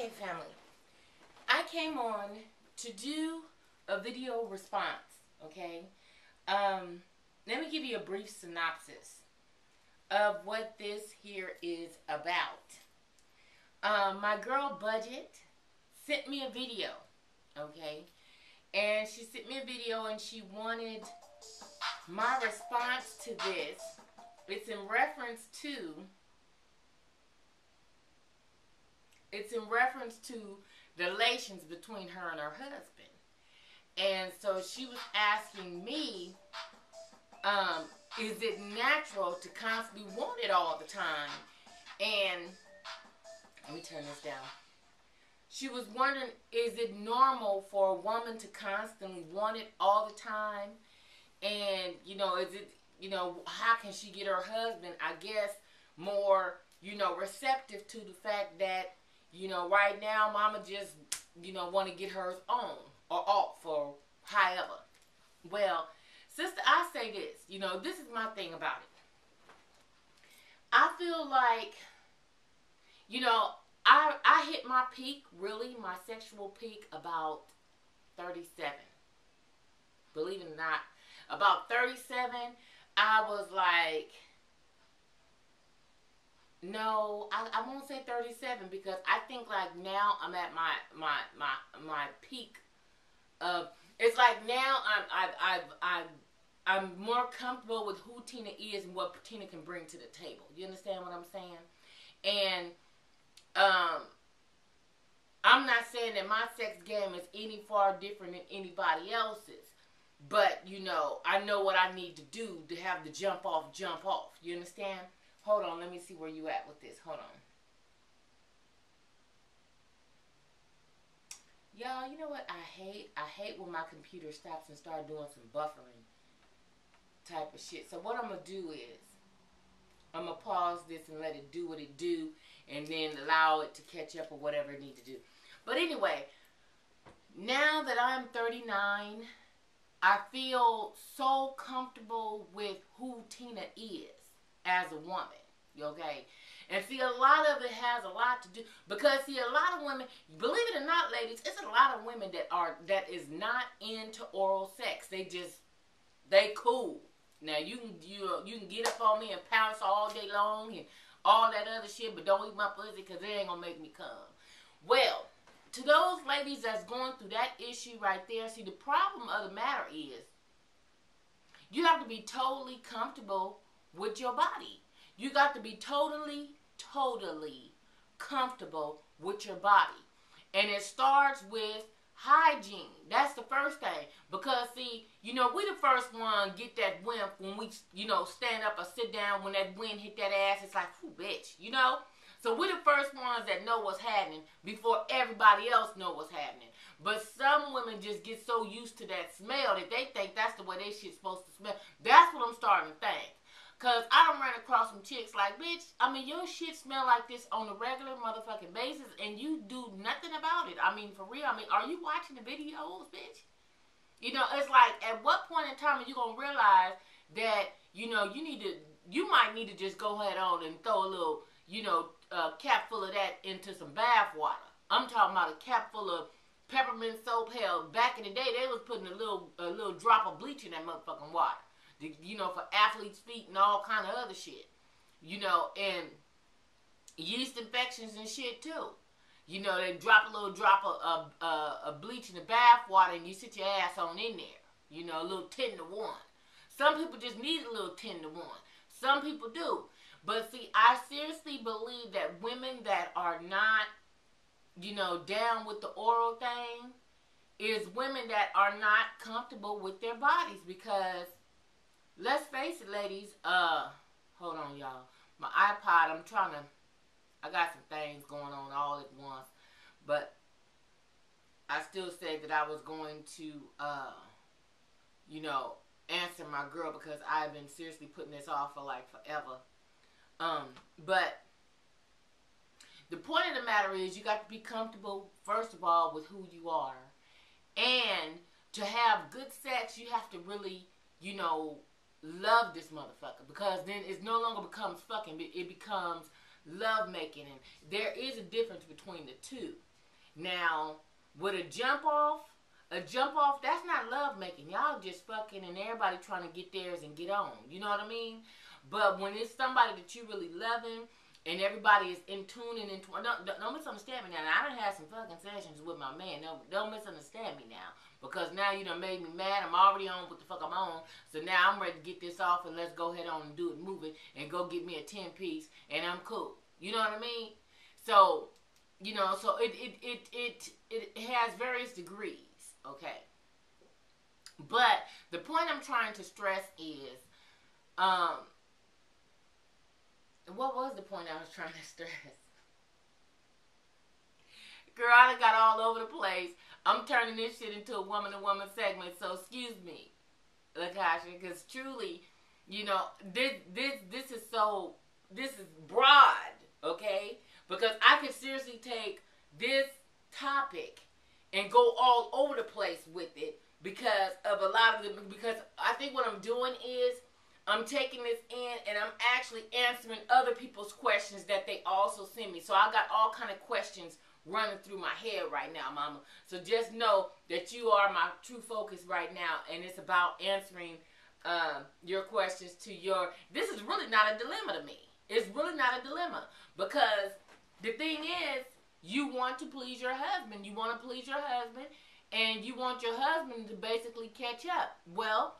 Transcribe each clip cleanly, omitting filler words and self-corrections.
Okay, family. I came on to do a video response, okay? Let me give you a brief synopsis of what this here is about. My girl Budget sent me a video, okay? And she sent me a video and she wanted my response to this. It's in reference to the relations between her and her husband. And so she was asking me, is it natural to constantly want it all the time? And let me turn this down. She was wondering, is it normal for a woman to constantly want it all the time? And, is it, how can she get her husband, I guess, more, receptive to the fact that, right now, mama just, want to get hers on or off or however. Well, sister, I say this, this is my thing about it. I feel like, I hit my peak, really, my sexual peak about 37. Believe it or not, about 37, I was like, no, I won't say 37 because I think like now I'm at my peak of, it's like now I'm more comfortable with who Tina is and what Tina can bring to the table. You understand what I'm saying? And I'm not saying that my sex game is any far different than anybody else's. But, I know what I need to do to have the jump off. You understand? Hold on, let me see where you at with this. Hold on. Y'all, you know what I hate? I hate when my computer stops and starts doing some buffering type of shit. So what I'm going to do is, I'm going to pause this and let it do what it do, and then allow it to catch up or whatever it needs to do. But anyway, now that I'm 39, I feel so comfortable with who Tina is as a woman, okay? And see, a lot of it has a lot to do, because see, a lot of women, believe it or not, ladies, it's a lot of women that is not into oral sex. They cool. Now, you can get up on me and pounce all day long and all that other shit, but don't eat my pussy because it ain't going to make me come. Well, to those ladies that's going through that issue right there, see, the problem of the matter is you have to be totally comfortable with your body. You got to be totally comfortable with your body. And it starts with hygiene. That's the first thing. Because, see, we the first one get that wind when we, stand up or sit down. When that wind hit that ass, it's like, whoo, bitch, So we're the first ones that know what's happening before everybody else know what's happening. But some women just get so used to that smell that they think that's the way they shit's supposed to smell. That's what I'm starting to think. Because I done ran across some chicks like, bitch, your shit smell like this on a regular motherfucking basis and you do nothing about it. For real, are you watching the videos, bitch? It's like, at what point in time are you going to realize that, you might need to just go ahead on and throw a little, cap full of that into some bath water. I'm talking about a cap full of peppermint soap. Hell, back in the day, they was putting a little drop of bleach in that motherfucking water. For athletes' feet and all kind of other shit. And yeast infections and shit too. They drop a little drop of bleach in the bath water and you sit your ass on in there. A little 10 to 1. Some people just need a little 10 to 1. Some people do. But see, I seriously believe that women that are not, down with the oral thing is women that are not comfortable with their bodies. Because, let's face it, ladies, hold on, y'all. My iPod, I got some things going on all at once. But I still said that I was going to, answer my girl because I've been seriously putting this off for like forever. But the point of the matter is you got to be comfortable, first of all, with who you are. And to have good sex, you have to really, love this motherfucker. Because then it no longer becomes fucking, it becomes love making. And there is a difference between the two. Now, with a jump off, that's not love making. Y'all just fucking and everybody trying to get theirs and get on. You know what I mean? But when it's somebody that you really loving and everybody is in tune and don't misunderstand me now. I done had some fucking sessions with my man. Don't misunderstand me now. Because now you done made me mad. I'm already on what the fuck I'm on. So now I'm ready to get this off and let's go ahead on and do it, move it, and go get me a 10-piece and I'm cool. You know what I mean? So, you know, so it has various degrees, okay? But the point I'm trying to stress is, what was the point I was trying to stress? Girl, I done got all over the place. I'm turning this shit into a woman-to-woman segment, so excuse me, Latasha, because truly, you know, this is broad, okay? Because I could seriously take this topic and go all over the place with it because of a lot of the, because I think what I'm doing is I'm taking this in and I'm actually answering other people's questions that they also send me. So I got all kind of questions running through my head right now, mama. So just know that you are my true focus right now, and it's about answering your questions to your, this is really not a dilemma to me. It's really not a dilemma because the thing is, you want to please your husband. You want to please your husband, and you want your husband to basically catch up. Well,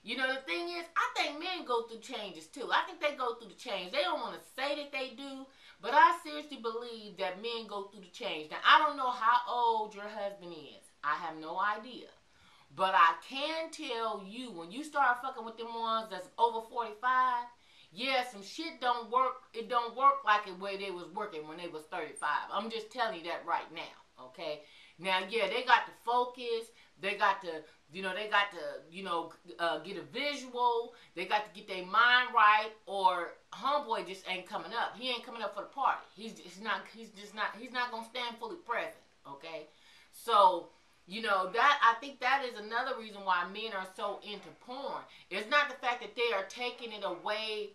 you know, the thing is, I think men go through changes too. I think they go through the change. They don't want to say that they do, but I seriously believe that men go through the change. Now, I don't know how old your husband is. I have no idea. But I can tell you, when you start fucking with them ones that's over 45, yeah, some shit don't work. It don't work like the way they was working when they was 35. I'm just telling you that right now, okay? Now, yeah, they got to focus. They got to, you know, get a visual. They got to get their mind right, or homeboy just ain't coming up. He ain't coming up for the party. He's not gonna stand fully present, okay? So, you know, that, I think that is another reason why men are so into porn. It's not the fact that they are taking it away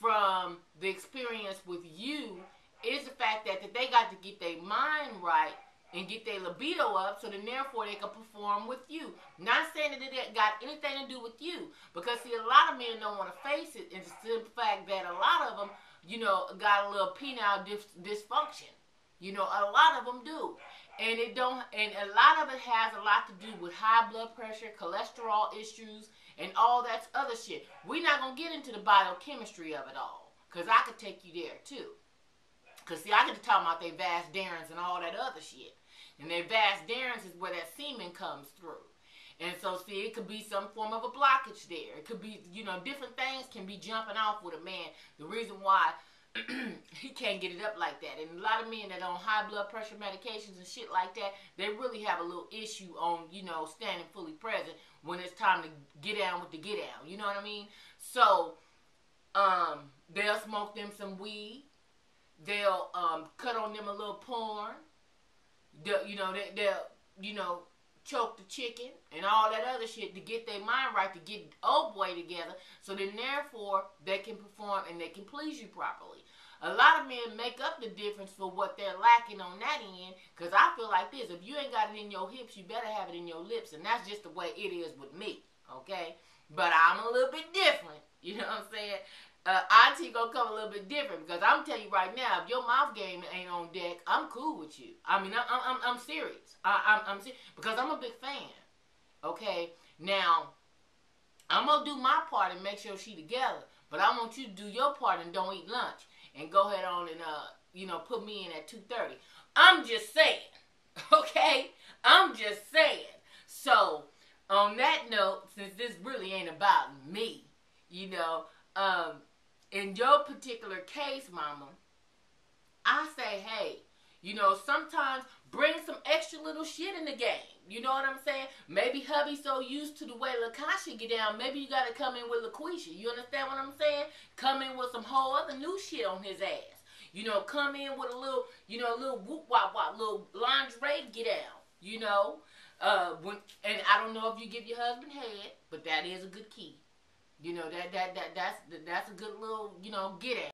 from the experience with you. It's the fact that they got to get their mind right and get their libido up, so then therefore they can perform with you. Not saying that it got anything to do with you, because see, a lot of men don't want to face it. It's the fact that a lot of them, you know, got a little penile dysfunction. You know, a lot of them do. And it don't, and a lot of it has a lot to do with high blood pressure, cholesterol issues, and all that other shit. We're not going to get into the biochemistry of it all, because I could take you there too. Because see, I get to talk about their vas deferens and all that other shit. And their vas deferens is where that semen comes through. And so see, it could be some form of a blockage there. It could be, you know, different things can be jumping off with a man. The reason why he can't get it up like that. And a lot of men that on high blood pressure medications and shit like that, they really have a little issue on, you know, standing fully present when it's time to get down with the get down. You know what I mean? So, they'll smoke them some weed. They'll cut on them a little porn. They'll, you know, choke the chicken and all that other shit to get their mind right, to get old boy together, so then therefore they can perform and they can please you properly. A lot of men make up the difference for what they're lacking on that end, because I feel like this: if you ain't got it in your hips, you better have it in your lips, and that's just the way it is with me, okay? But I'm a little bit different, you know what I'm saying? Auntie gonna come a little bit different, because I'm telling you right now, if your mouth game ain't on deck, I'm cool with you. I mean, I'm serious. I'm serious, because I'm a big fan. Okay, now I'm gonna do my part and make sure she together, but I want you to do your part and don't eat lunch and go ahead on and you know, put me in at 2:30. I'm just saying, okay? I'm just saying. So on that note, since this really ain't about me, you know. In your particular case, mama, I say, hey, you know, sometimes bring some extra little shit in the game. You know what I'm saying? Maybe hubby's so used to the way Latasha get down, maybe you got to come in with LaQuisha. You understand what I'm saying? Come in with some whole other new shit on his ass. You know, come in with a little, you know, a little whoop wop wop, little lingerie get down. You know, and I don't know if you give your husband head, but that is a good key. You know, that's a good little, you know, get at.